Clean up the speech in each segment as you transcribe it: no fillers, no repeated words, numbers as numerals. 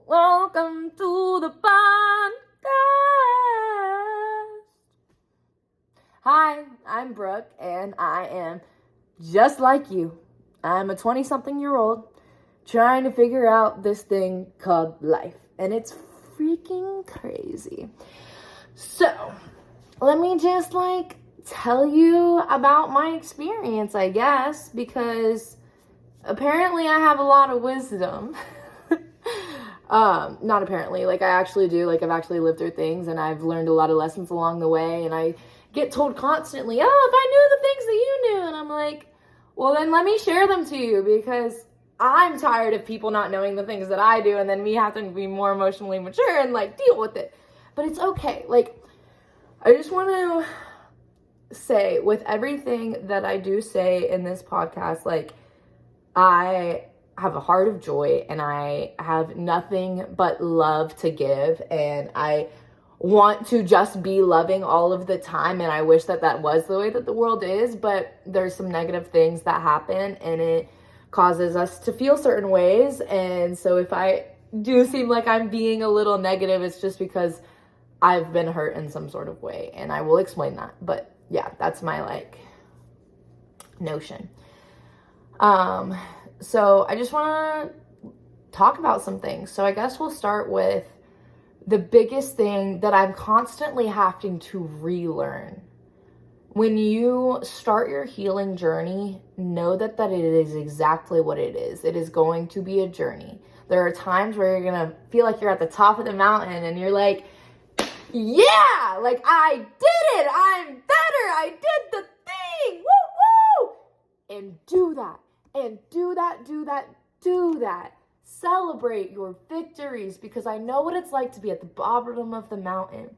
Welcome to the podcast. Hi, I'm Brooke, and I am just like you. I'm a 20-something-year-old trying to figure out this thing called life, and it's freaking crazy. So, let me just tell you about my experience, I guess, because apparently I have a lot of wisdom. Not apparently, I actually do, I've actually lived through things, and I've learned a lot of lessons along the way, and I get told constantly, oh, if I knew the things that you knew, and I'm like, well, then let me share them to you, because I'm tired of people not knowing the things that I do, and then me having to be more emotionally mature and, deal with it, but it's okay. I just want to say, with everything that I do say in this podcast, I have a heart of joy, and I have nothing but love to give, and I want to just be loving all of the time, and I wish that that was the way that the world is, but there's some negative things that happen, and it causes us to feel certain ways, and so if I do seem like I'm being a little negative, it's just because I've been hurt in some sort of way, and I will explain that, but yeah, that's my, notion. So I just want to talk about some things. So I guess we'll start with the biggest thing that I'm constantly having to relearn. When you start your healing journey, know that it is exactly what it is. It is going to be a journey. There are times where you're going to feel like you're at the top of the mountain and you're like, yeah, I did it. I'm better. I did the thing. Woo, woo. And do that. And do that. Celebrate your victories, because I know what it's like to be at the bottom of the mountain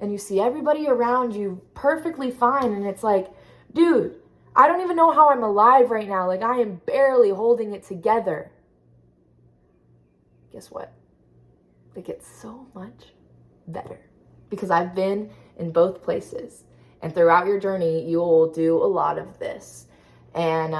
and you see everybody around you perfectly fine, and it's like, dude, I don't even know how I'm alive right now. I am barely holding it together. Guess what? It gets so much better, because I've been in both places, and throughout your journey you will do a lot of this. And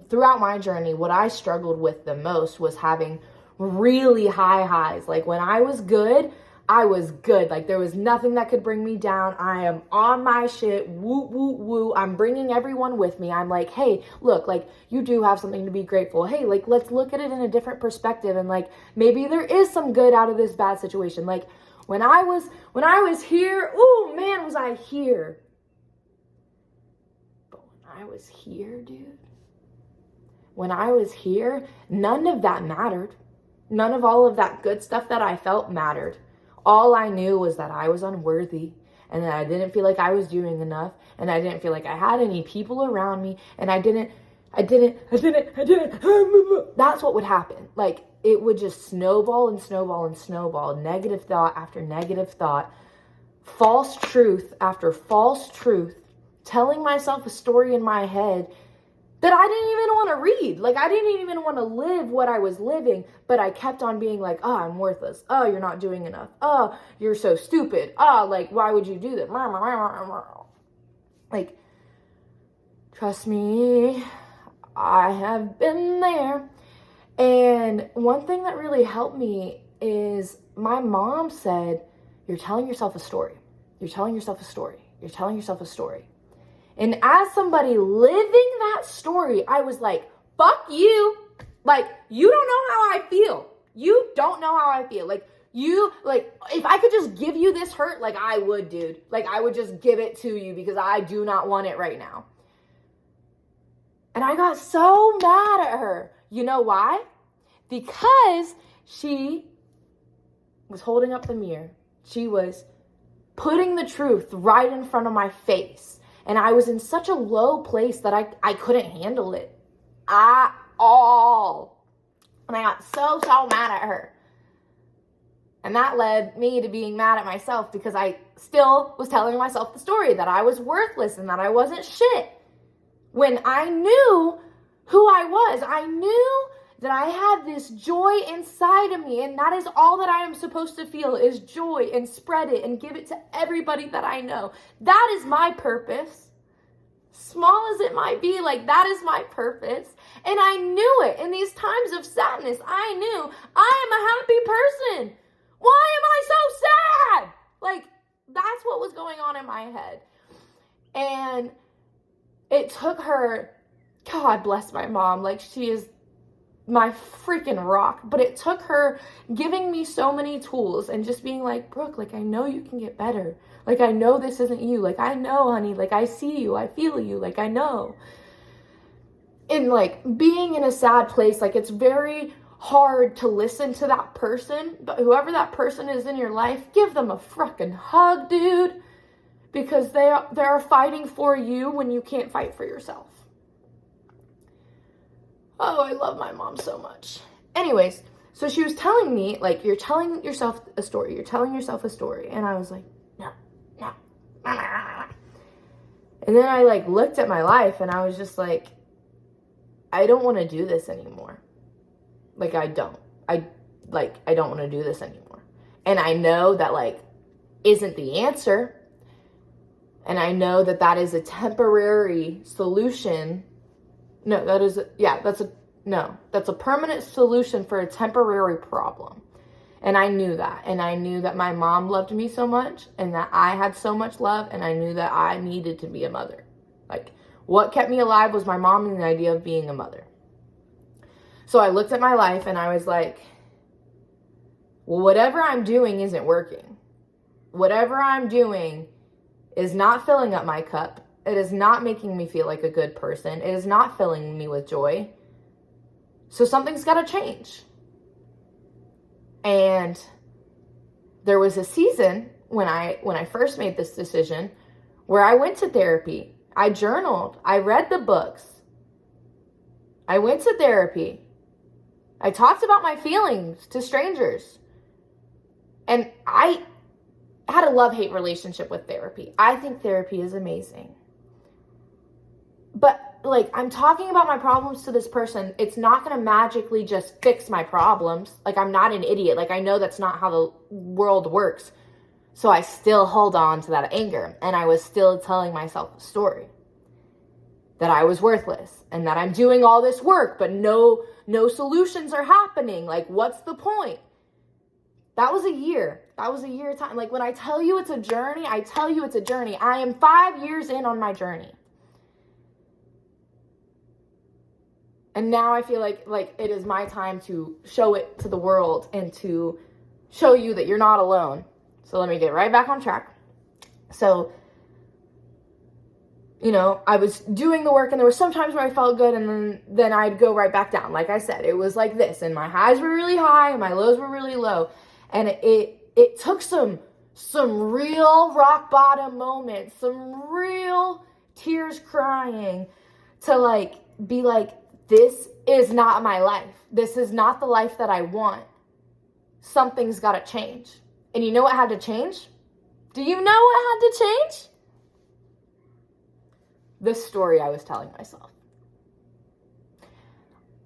throughout my journey, what I struggled with the most was having really high highs. When I was good, I was good. There was nothing that could bring me down. I am on my shit. Woo, woo, woo. I'm bringing everyone with me. I'm like, hey, look, you do have something to be grateful. Hey, let's look at it in a different perspective. And maybe there is some good out of this bad situation. When I was here, ooh, man, was I here. I was here, dude. When I was here, none of that mattered. None of all of that good stuff that I felt mattered. All I knew was that I was unworthy, and that I didn't feel like I was doing enough, and I didn't feel like I had any people around me, and I didn't. That's what would happen. It would just snowball and snowball and snowball. Negative thought after negative thought. False truth after false truth. Telling myself a story in my head that I didn't even want to read. I didn't even want to live what I was living, but I kept on being like, oh, I'm worthless. Oh, you're not doing enough. Oh, you're so stupid. Oh, why would you do that? Trust me, I have been there. And one thing that really helped me is my mom said, you're telling yourself a story. You're telling yourself a story. You're telling yourself a story. And as somebody living that story, I was like, fuck you. You don't know how I feel. You don't know how I feel. If I could just give you this hurt, I would, dude. I would just give it to you, because I do not want it right now. And I got so mad at her. You know why? Because she was holding up the mirror. She was putting the truth right in front of my face. And I was in such a low place that I couldn't handle it at all. And I got so mad at her. And that led me to being mad at myself, because I still was telling myself the story that I was worthless and that I wasn't shit. When I knew who I was, I knew that I had this joy inside of me, and that is all that I am supposed to feel, is joy, and spread it and give it to everybody that I know. That is my purpose. small as it might be, like that is my purpose. And I knew it. In these times of sadness, I knew I am a happy person. Why am I so sad? Like, that's what was going on in my head. And it took her, God bless my mom, like she is my freaking rock, but it took her giving me so many tools and just being like, Brooke, like I know you can get better. Like I know this isn't you. Like I know, honey, like I see you, I feel you, like I know. And like being in a sad place, like it's very hard to listen to that person, but whoever that person is in your life, give them a freaking hug, dude, because they're fighting for you when you can't fight for yourself. Oh, I love my mom so much. Anyways, so she was telling me, like, you're telling yourself a story. You're telling yourself a story. And I was like, no. And then I, like, looked at my life and I was just like, I don't want to do this anymore. Like, I don't want to do this anymore. And I know that, like, isn't the answer. And I know that that is a temporary solution. No, that's a permanent solution for a temporary problem. And I knew that. And I knew that my mom loved me so much and that I had so much love. And I knew that I needed to be a mother. Like, what kept me alive was my mom and the idea of being a mother. So I looked at my life and I was like, well, whatever I'm doing isn't working. Whatever I'm doing is not filling up my cup. It is not making me feel like a good person. It is not filling me with joy. So something's got to change. And there was a season when I first made this decision where I went to therapy. I journaled. I read the books. I went to therapy. I talked about my feelings to strangers. And I had a love-hate relationship with therapy. I think therapy is amazing. But, like, I'm talking about my problems to this person. It's not going to magically just fix my problems. Like, I'm not an idiot. Like, I know that's not how the world works. So I still hold on to that anger. And I was still telling myself a story. That I was worthless. And that I'm doing all this work, but no solutions are happening. Like, what's the point? That was a year. That was a year time. Like, when I tell you it's a journey, I tell you it's a journey. I am 5 years in on my journey. And now I feel like it is my time to show it to the world and to show you that you're not alone. So let me get right back on track. So, you know, I was doing the work and there were some times where I felt good and then I'd go right back down. Like I said, it was like this. And my highs were really high and my lows were really low. And it took some real rock bottom moments, some real tears crying to like be like, this is not my life. This is not the life that I want. Something's got to change. And you know what had to change? Do you know what had to change? The story I was telling myself.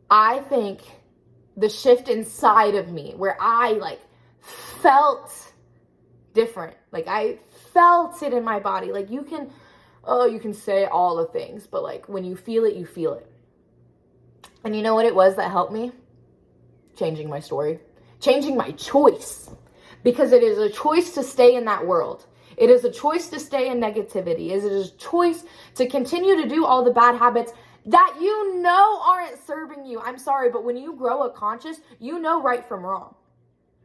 I think the shift inside of me where I like felt different. Like I felt it in my body. Like you can say all the things, but like when you feel it, you feel it. And you know what it was that helped me? Changing my story. Changing my choice. Because it is a choice to stay in that world. It is a choice to stay in negativity. It is a choice to continue to do all the bad habits that you know aren't serving you. I'm sorry, but when you grow a conscience, you know right from wrong.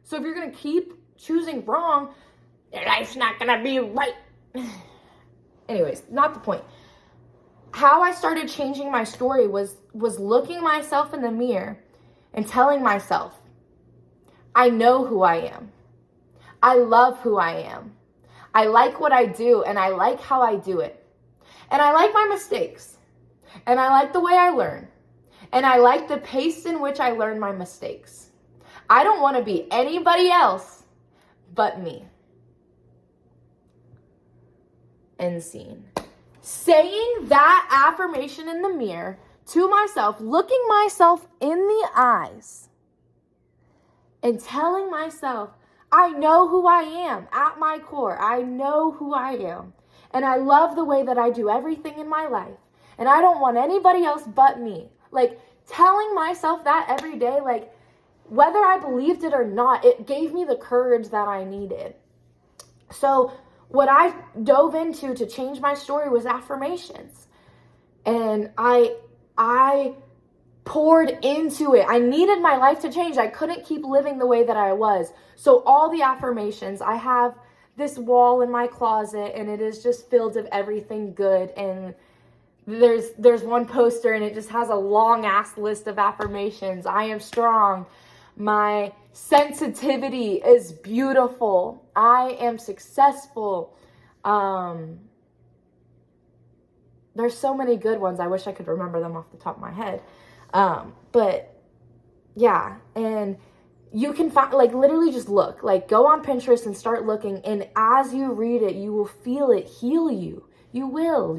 So if you're going to keep choosing wrong, your life's not going to be right. Anyways, not the point. How I started changing my story was looking myself in the mirror and telling myself, I know who I am. I love who I am. I like what I do and I like how I do it. And I like my mistakes. And I like the way I learn. And I like the pace in which I learn my mistakes. I don't want to be anybody else but me. End scene. Saying that affirmation in the mirror to myself, looking myself in the eyes and telling myself, I know who I am at my core. I know who I am. And I love the way that I do everything in my life. and I don't want anybody else but me. Like, telling myself that every day, like, whether I believed it or not, it gave me the courage that I needed. So what I dove into to change my story was affirmations. And I poured into it. I needed my life to change. I couldn't keep living the way that I was. So all the affirmations, I have this wall in my closet, and it is just filled with everything good. And there's one poster, and it just has a long ass list of affirmations. I am strong. My sensitivity is beautiful. I am successful. There's so many good ones. I wish I could remember them off the top of my head. But yeah, and you can find, like, literally just look, like, go on Pinterest and start looking. And as you read it, you will feel it heal you. You will,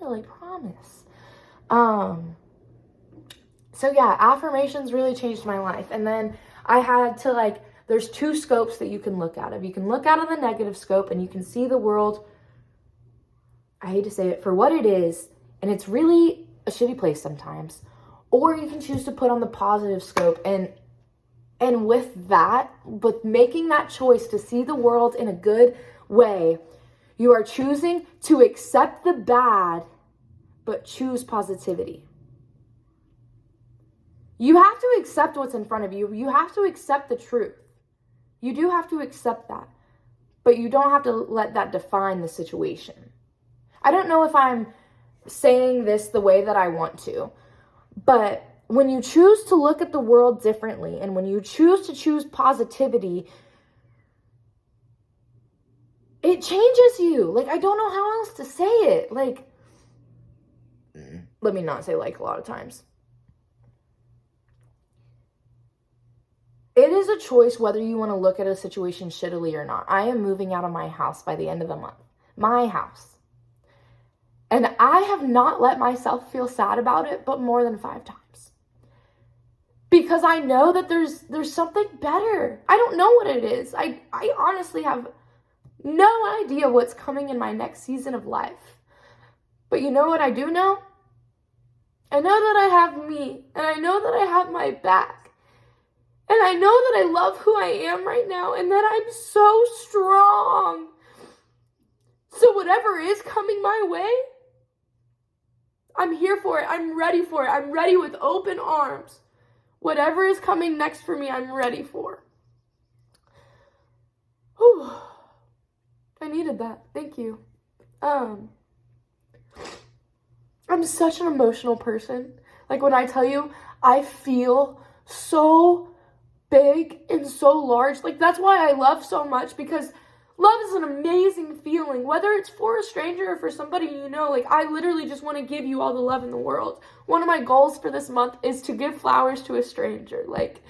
I promise. So yeah, affirmations really changed my life. And then I had to, like, there's two scopes that you can look out of. You can look out of the negative scope, and you can see the world, I hate to say it, for what it is, and it's really a shitty place sometimes. Or you can choose to put on the positive scope, and with that, with making that choice to see the world in a good way, you are choosing to accept the bad, but choose positivity. You have to accept what's in front of you. You have to accept the truth. You do have to accept that, but you don't have to let that define the situation. I don't know if I'm saying this the way that I want to, but when you choose to look at the world differently, and when you choose to choose positivity, it changes you. Like, I don't know how else to say it. Like, let me not say like a lot of times. It is a choice whether you want to look at a situation shittily or not. I am moving out of my house by the end of the month. My house. And I have not let myself feel sad about it, but more than 5 times. Because I know that there's something better. I don't know what it is. I honestly have no idea what's coming in my next season of life. But you know what I do know? I know that I have me, and I know that I have my back. And I know that I love who I am right now, and that I'm so strong. So whatever is coming my way, I'm here for it. I'm ready for it. I'm ready with open arms. Whatever is coming next for me, I'm ready for. Whew. I needed that. Thank you. I'm such an emotional person. Like, when I tell you, I feel so big and so large. Like, that's why I love so much, because love is an amazing feeling, whether it's for a stranger or for somebody you know. Like, I literally just want to give you all the love in the world. One of my goals for this month is to give flowers to a stranger. Like,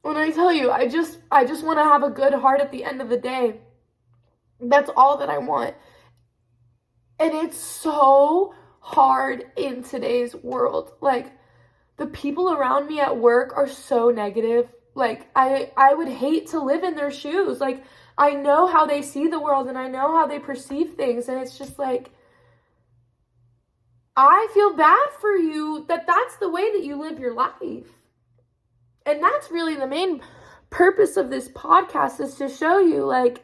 when I tell you, I just want to have a good heart at the end of the day. That's all that I want. And it's so hard in today's world. Like, the people around me at work are so negative. Like, I would hate to live in their shoes. Like, I know how they see the world, and I know how they perceive things. And it's just like, I feel bad for you that that's the way that you live your life. And that's really the main purpose of this podcast, is to show you, like,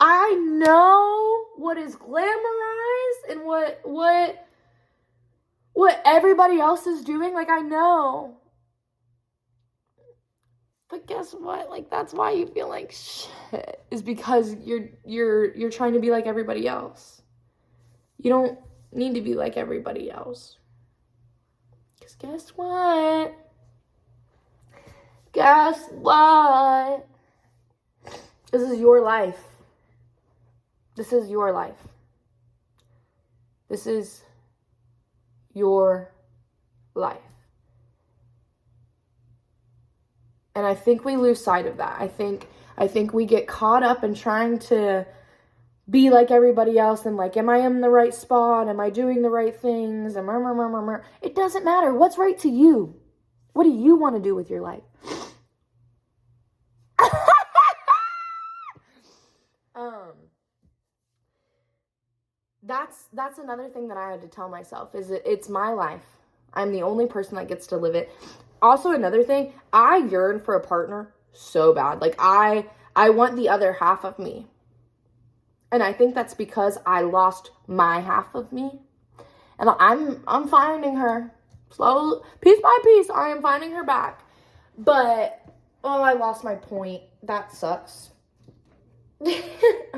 I know what is glamorized and what everybody else is doing. Like, I know. But guess what? Like, that's why you feel like shit, is because you're trying to be like everybody else. You don't need to be like everybody else. Because guess what? Guess what? This is your life. This is your life. This is your life. And I think we lose sight of that. I think we get caught up in trying to be like everybody else, and like, am I in the right spot? Am I doing the right things? And it doesn't matter. What's right to you? What do you want to do with your life? that's another thing that I had to tell myself is it's my life. I'm the only person that gets to live it. Also, another thing, I yearn for a partner so bad. Like I want the other half of me. And I think that's because I lost my half of me. And I'm finding her. Slowly, piece by piece, I am finding her back. But, oh, I lost my point. That sucks.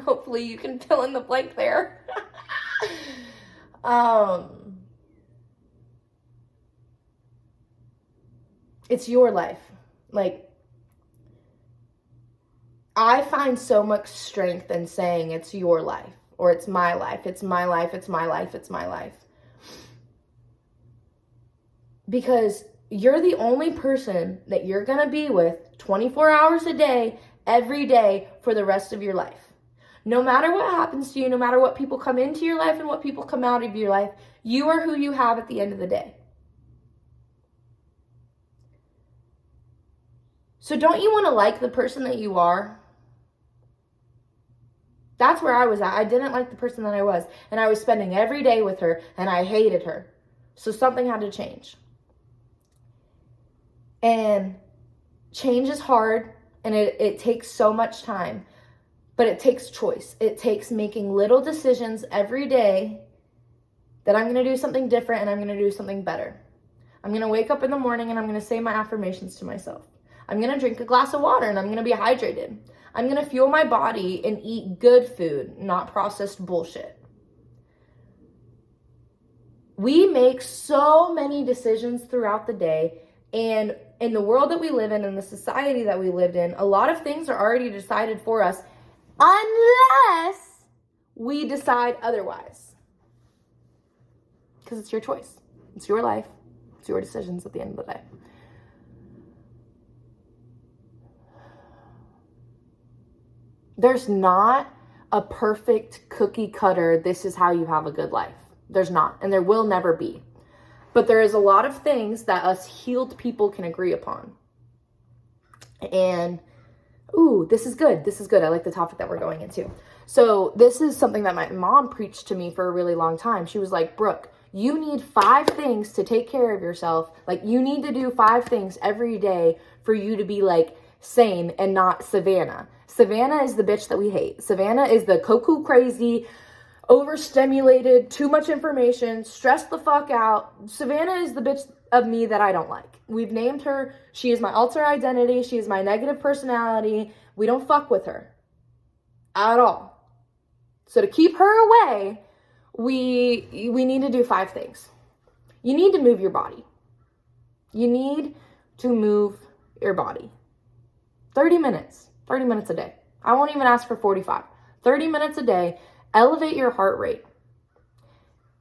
Hopefully you can fill in the blank there. It's your life. Like, I find so much strength in saying it's your life, or it's my life, it's my life, it's my life, it's my life. Because you're the only person that you're going to be with 24 hours a day, every day, for the rest of your life. No matter what happens to you, no matter what people come into your life and what people come out of your life, you are who you have at the end of the day. So don't you want to like the person that you are? That's where I was at. I didn't like the person that I was. And I was spending every day with her, and I hated her. So something had to change. And change is hard, and it takes so much time. But it takes choice. It takes making little decisions every day that I'm going to do something different and I'm going to do something better. I'm going to wake up in the morning and I'm going to say my affirmations to myself. I'm going to drink a glass of water and I'm going to be hydrated. I'm going to fuel my body and eat good food, not processed bullshit. We make so many decisions throughout the day, and in the world that we live in, the society that we lived in, a lot of things are already decided for us unless we decide otherwise. Because it's your choice. It's your life. It's your decisions at the end of the day. There's not a perfect cookie cutter, this is how you have a good life. There's not, and there will never be. But there is a lot of things that us healed people can agree upon. And, ooh, this is good. This is good. I like the topic that we're going into. So this is something that my mom preached to me for a really long time. She was like, Brooke, you need 5 things to take care of yourself. Like, you need to do 5 things every day for you to be, like, sane and not Savannah. Savannah is the bitch that we hate. Savannah is the cuckoo crazy, overstimulated, too much information, stressed the fuck out. Savannah is the bitch of me that I don't like. We've named her. She is my alter identity. She is my negative personality. We don't fuck with her at all. So to keep her away, we need to do 5 things. You need to move your body. You need to move your body. 30 minutes a day. I won't even ask for 45. 30 minutes a day. Elevate your heart rate.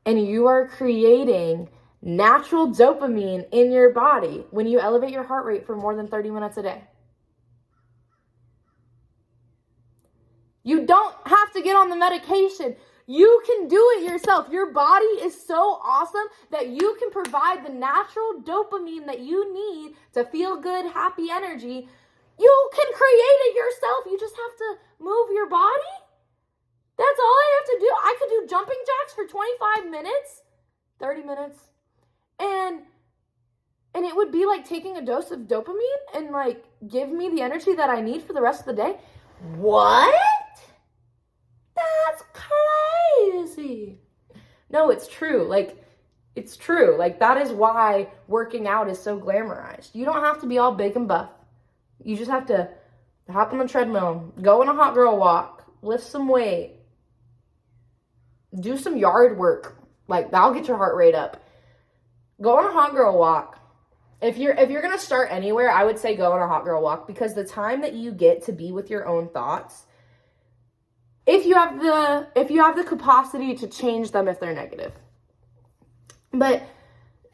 And you are creating natural dopamine in your body when you elevate your heart rate for more than 30 minutes a day. You don't have to get on the medication. You can do it yourself. Your body is so awesome that you can provide the natural dopamine that you need to feel good, happy energy. You can create it yourself. You just have to move your body. That's all I have to do. I could do jumping jacks for 25 minutes, 30 minutes. And it would be like taking a dose of dopamine and like give me the energy that I need for the rest of the day. What? That's crazy. No, it's true. Like, it's true. Like, that is why working out is so glamorized. You don't have to be all big and buff. You just have to hop on the treadmill, go on a hot girl walk, lift some weight, do some yard work. Like, that'll get your heart rate up. Go on a hot girl walk. If you're going to start anywhere, I would say go on a hot girl walk, because the time that you get to be with your own thoughts, if you have the capacity to change them if they're negative. But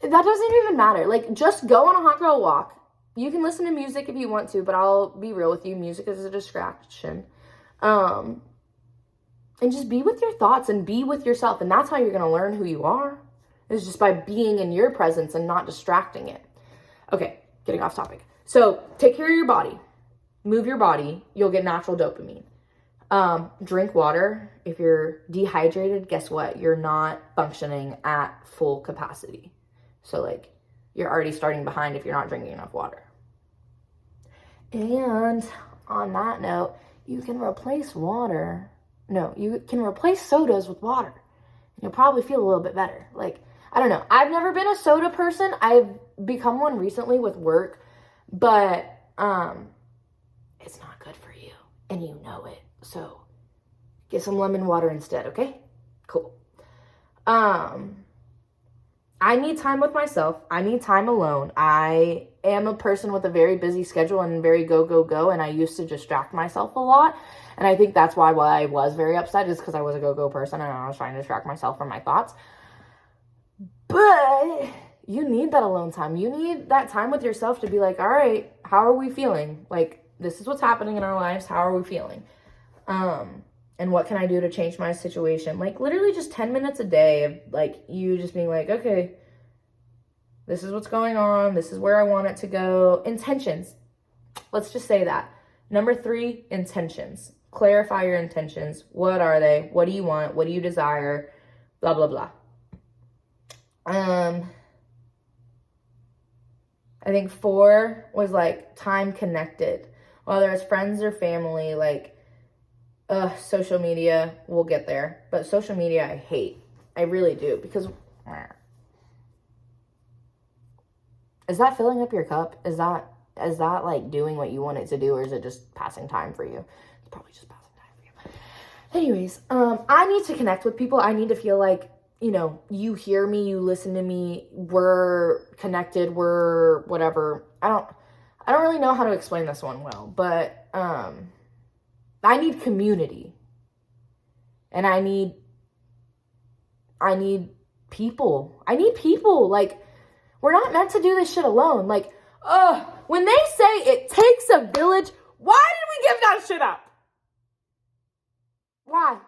that doesn't even matter. Like, just go on a hot girl walk. You can listen to music if you want to, but I'll be real with you. Music is a distraction. And just be with your thoughts and be with yourself. And that's how you're going to learn who you are. It's just by being in your presence and not distracting it. Okay, getting off topic. So take care of your body. Move your body. You'll get natural dopamine. Drink water. If you're dehydrated, guess what? You're not functioning at full capacity. So like you're already starting behind if you're not drinking enough water. And on that note, you can replace sodas with water. You'll probably feel a little bit better. Like, I don't know. I've never been a soda person. I've become one recently with work, but it's not good for you, and you know it. So get some lemon water instead, okay? Cool. I need time with myself. I need time alone. I am a person with a very busy schedule and very go, go, go, and I used to distract myself a lot. And I think that's why I was very upset, is because I was a go-go person and I was trying to distract myself from my thoughts. But you need that alone time. You need that time with yourself to be like, all right, how are we feeling? Like, this is what's happening in our lives. How are we feeling? And what can I do to change my situation? Like, literally just 10 minutes a day of, like, you just being like, okay, this is what's going on. This is where I want it to go. Intentions. Let's just say that. Number 3, intentions. Clarify your intentions. What are they? What do you want? What do you desire? Blah, blah, blah. I think 4 was, like, time connected. Whether it's friends or family, like, social media, we'll get there. But social media, I hate. I really do. Because, is that filling up your cup? Is that like doing what you want it to do, or is it just passing time for you? It's probably just passing time for you. Anyways, I need to connect with people. I need to feel like, you know, you hear me, you listen to me, we're connected, we're whatever. I don't really know how to explain this one well, but I need community. And I need people. I need people. Like, we're not meant to do this shit alone. Like, when they say it takes a village, why did we give that shit up? Why?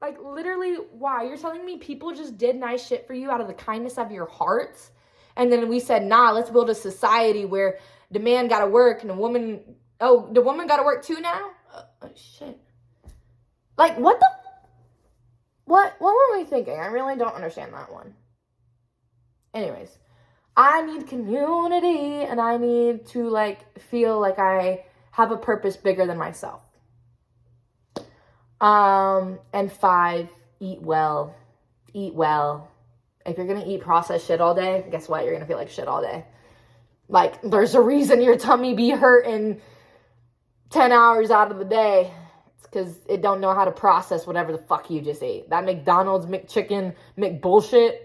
Like, literally, why? You're telling me people just did nice shit for you out of the kindness of your hearts? And then we said, nah, let's build a society where the man gotta work and the woman gotta work too now? Shit. Like, what were we thinking? I really don't understand that one. Anyways, I need community, and I need to, like, feel like I have a purpose bigger than myself. And 5, eat well. Eat well. If you're gonna eat processed shit all day, guess what? You're gonna feel like shit all day. Like, there's a reason your tummy be hurting 10 hours out of the day. It's because it don't know how to process whatever the fuck you just ate. That McDonald's, McChicken, McBullshit,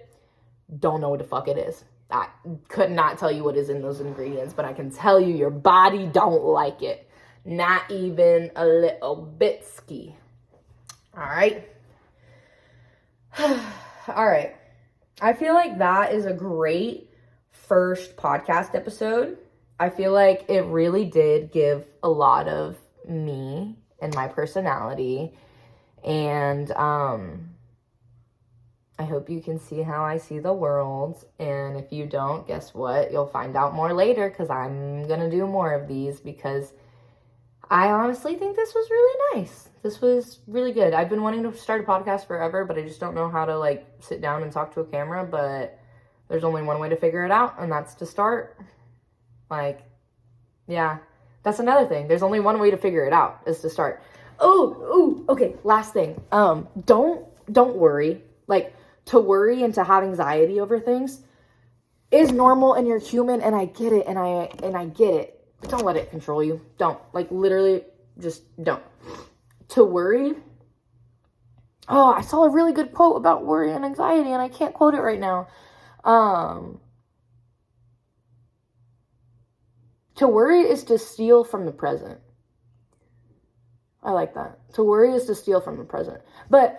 don't know what the fuck it is. I could not tell you what is in those ingredients, but I can tell you your body don't like it. Not even a little bit ski. All right. All right. I feel like that is a great first podcast episode. I feel like it really did give a lot of me and my personality. And I hope you can see how I see the world. And if you don't, guess what? You'll find out more later, because I'm going to do more of these, because I honestly think this was really nice. This was really good. I've been wanting to start a podcast forever, but I just don't know how to, like, sit down and talk to a camera. But there's only one way to figure it out, and that's to start. Like, yeah, that's another thing. There's only one way to figure it out, is to start. Okay, last thing. Don't worry. Like, to worry and to have anxiety over things is normal, and you're human, and I get it, and I get it. But don't let it control you. Don't. Like, literally, just don't. To worry. Oh, I saw a really good quote about worry and anxiety, and I can't quote it right now. To worry is to steal from the present. I like that. To worry is to steal from the present. But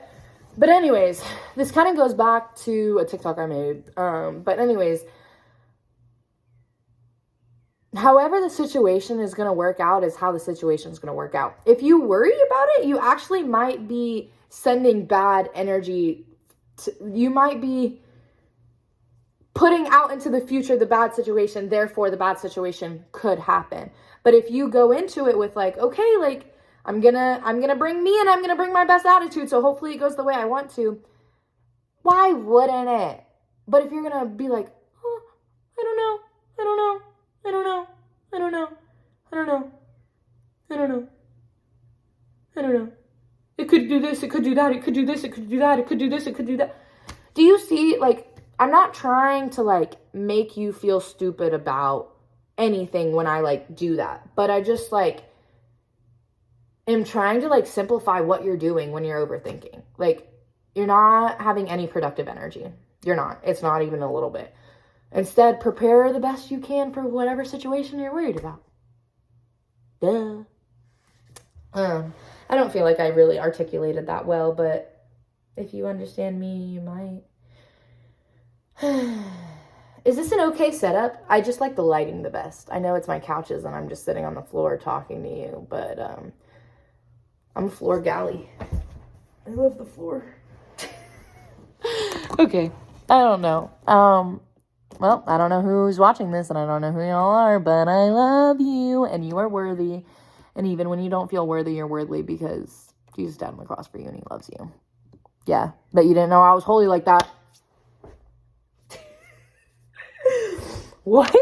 anyways, this kind of goes back to a TikTok I made. But anyways, however the situation is going to work out is how the situation is going to work out. If you worry about it, you actually might be sending bad energy. You might be putting out into the future the bad situation. Therefore, the bad situation could happen. But if you go into it with, like, okay, like, I'm gonna bring me and I'm gonna bring my best attitude, so hopefully it goes the way I want to. Why wouldn't it? But if you're gonna be like, oh, I don't know, I don't know, I don't know, I don't know, I don't know, I don't know, I don't know. It could do this, it could do that, it could do this, it could do that, it could do this, it could do that. Do you see, like, I'm not trying to, like, make you feel stupid about anything when I, like, do that. But I just, like, am trying to, like, simplify what you're doing when you're overthinking. Like, you're not having any productive energy. You're not. It's not even a little bit. Instead, prepare the best you can for whatever situation you're worried about. Duh. I don't feel like I really articulated that well, but if you understand me, you might. Is this an okay setup? I just like the lighting the best. I know it's my couches and I'm just sitting on the floor talking to you, but I'm a floor galley. I love the floor. Okay. I don't know. Well, I don't know who's watching this and I don't know who y'all are, but I love you and you are worthy. And even when you don't feel worthy, you're worthy because Jesus died on the cross for you and he loves you. Yeah. Bet you didn't know I was holy like that. What?